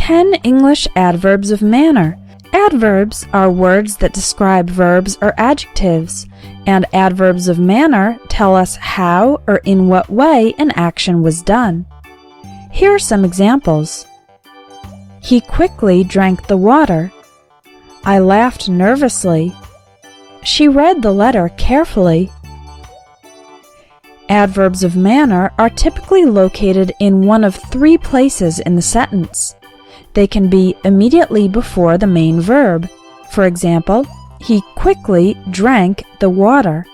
10 English adverbs of manner. Adverbs are words that describe verbs or adjectives, and adverbs of manner tell us how or in what way an action was done. Here are some examples. He quickly drank the water. I laughed nervously. She read the letter carefully. Adverbs of manner are typically located in one of three places in the sentence. They can be immediately before the main verb. For example, he quickly drank the water.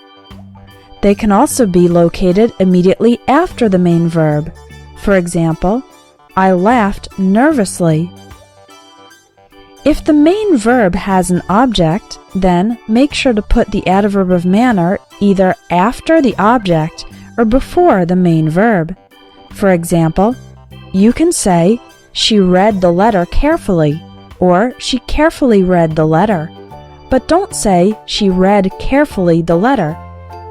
They can also be located immediately after the main verb. For example, I laughed nervously. If the main verb has an object, then make sure to put the adverb of manner either after the object or before the main verb. For example, you can say, she read the letter carefully, or she carefully read the letter. But don't say, she read carefully the letter.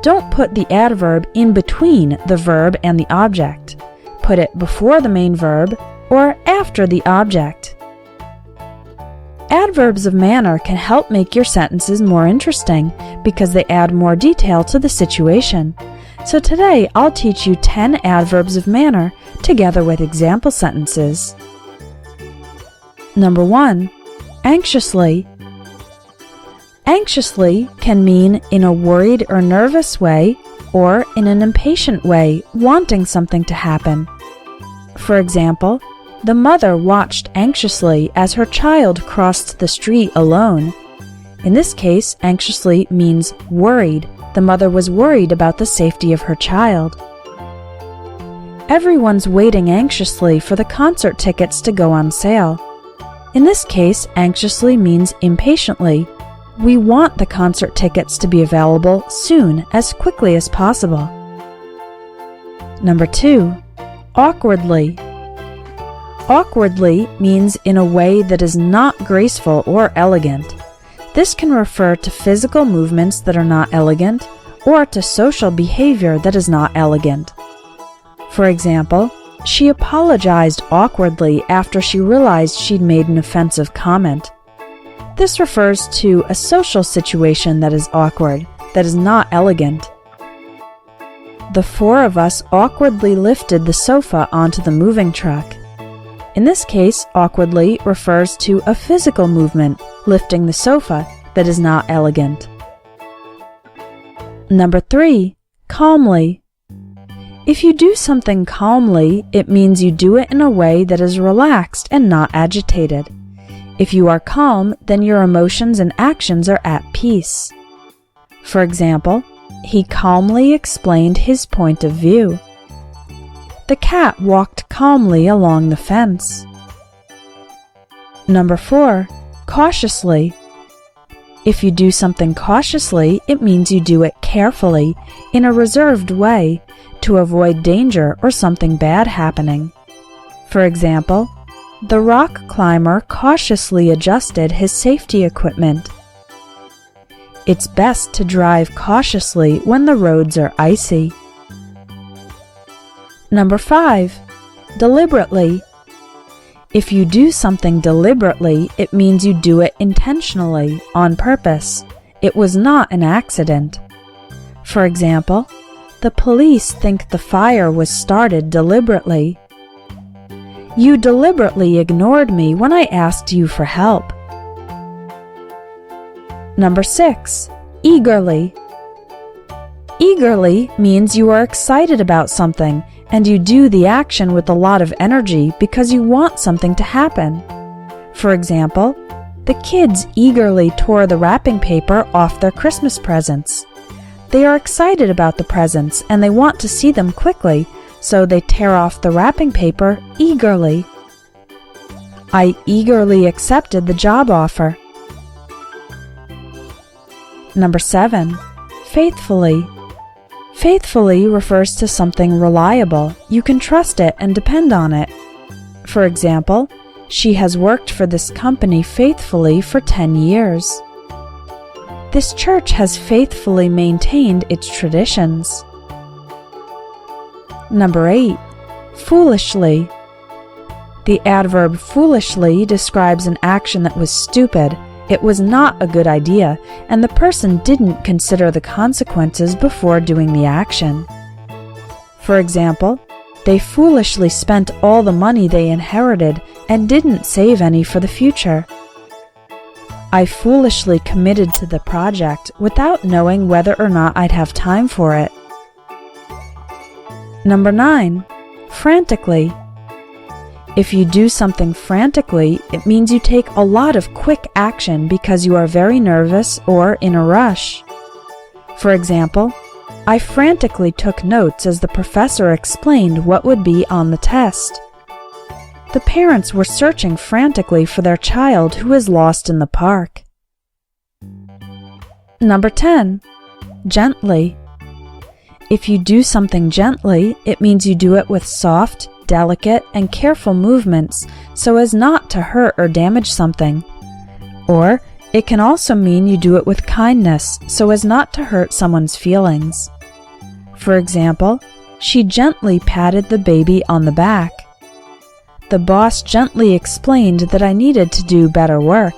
Don't put the adverb in between the verb and the object. Put it before the main verb or after the object. Adverbs of manner can help make your sentences more interesting because they add more detail to the situation. So today I'll teach you 10 adverbs of manner together with example sentences. Number 1. Anxiously. Anxiously can mean in a worried or nervous way or in an impatient way, wanting something to happen. For example, the mother watched anxiously as her child crossed the street alone. In this case, anxiously means worried. The mother was worried about the safety of her child. Everyone's waiting anxiously for the concert tickets to go on sale. In this case, anxiously means impatiently. We want the concert tickets to be available soon, as quickly as possible. Number 2. Awkwardly. Awkwardly means in a way that is not graceful or elegant. This can refer to physical movements that are not elegant or to social behavior that is not elegant. For example, she apologized awkwardly after she realized she'd made an offensive comment. This refers to a social situation that is awkward, that is not elegant. The four of us awkwardly lifted the sofa onto the moving truck. In this case, awkwardly refers to a physical movement, lifting the sofa, that is not elegant. Number 3. Calmly. If you do something calmly, it means you do it in a way that is relaxed and not agitated. If you are calm, then your emotions and actions are at peace. For example, he calmly explained his point of view. The cat walked calmly along the fence. Number 4. Cautiously. If you do something cautiously, it means you do it carefully, in a reserved way, to avoid danger or something bad happening. For example, the rock climber cautiously adjusted his safety equipment. It's best to drive cautiously when the roads are icy. Number 5. Deliberately. If you do something deliberately, it means you do it intentionally, on purpose. It was not an accident. For example, the police think the fire was started deliberately. You deliberately ignored me when I asked you for help. Number 6. Eagerly. Eagerly means you are excited about something and you do the action with a lot of energy because you want something to happen. For example, the kids eagerly tore the wrapping paper off their Christmas presents. They are excited about the presents and they want to see them quickly, so they tear off the wrapping paper eagerly. I eagerly accepted the job offer. Number 7. Faithfully. Faithfully refers to something reliable. You can trust it and depend on it. For example, she has worked for this company faithfully for 10 years. This church has faithfully maintained its traditions. Number 8. Foolishly. The adverb foolishly describes an action that was stupid. It was not a good idea, and the person didn't consider the consequences before doing the action. For example, they foolishly spent all the money they inherited and didn't save any for the future. I foolishly committed to the project without knowing whether or not I'd have time for it. Number 9. Frantically. If you do something frantically, it means you take a lot of quick action because you are very nervous or in a rush. For example, I frantically took notes as the professor explained what would be on the test. The parents were searching frantically for their child who is lost in the park. Number 10. Gently. If you do something gently, it means you do it with soft, delicate, and careful movements so as not to hurt or damage something. Or it can also mean you do it with kindness so as not to hurt someone's feelings. For example, she gently patted the baby on the back. The boss gently explained that I needed to do better work.